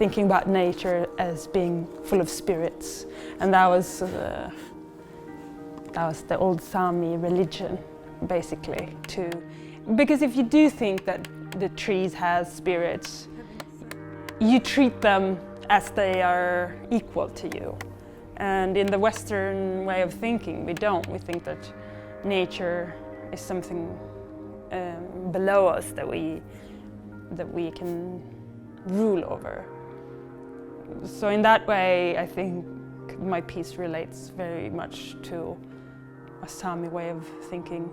thinking about nature as being full of spirits, and that was the old Sami religion, basically. Because if you do think that the trees have spirits, you treat them as they are equal to you. And in the Western way of thinking, we don't. We think that nature is something below us that we can rule over. So in that way, I think my piece relates very much to a Sami way of thinking.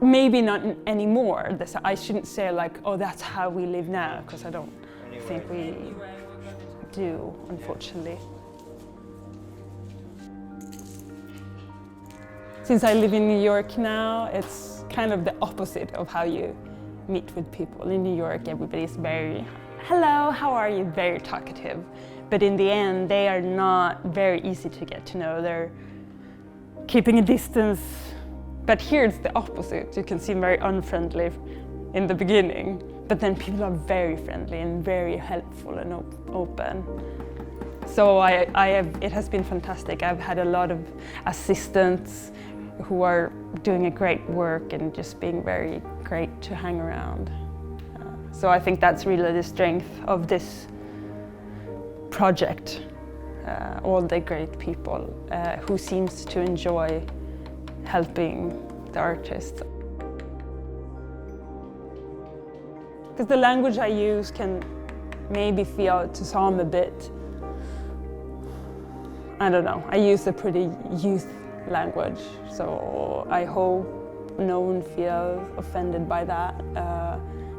Maybe not anymore. I shouldn't say like, oh, that's how we live now, because I don't think we do, unfortunately. Since I live in New York now, it's kind of the opposite of how you meet with people. In New York, everybody's very, hello, how are you? Very talkative. But in the end, they are not very easy to get to know. They're keeping a distance. But here it's the opposite. You can seem very unfriendly in the beginning, but then people are very friendly and very helpful and open. So it has been fantastic. I've had a lot of assistants who are doing a great work and just being very great to hang around. So I think that's really the strength of this project. All the great people who seems to enjoy helping the artists. Because the language I use can maybe feel to some a bit, I don't know, I use a pretty youth language, so I hope no one feels offended by that,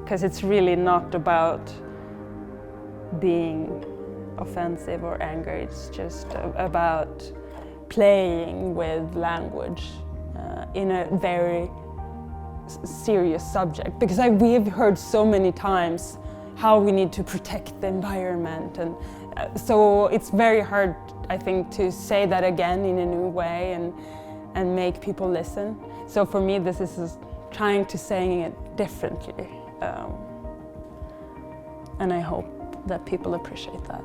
because it's really not about being offensive or angry, it's just about playing with language in a very serious subject, because we've heard so many times how we need to protect the environment, and so it's very hard, I think, to say that again in a new way and make people listen. So for me, this is trying to saying it differently, and I hope that people appreciate that.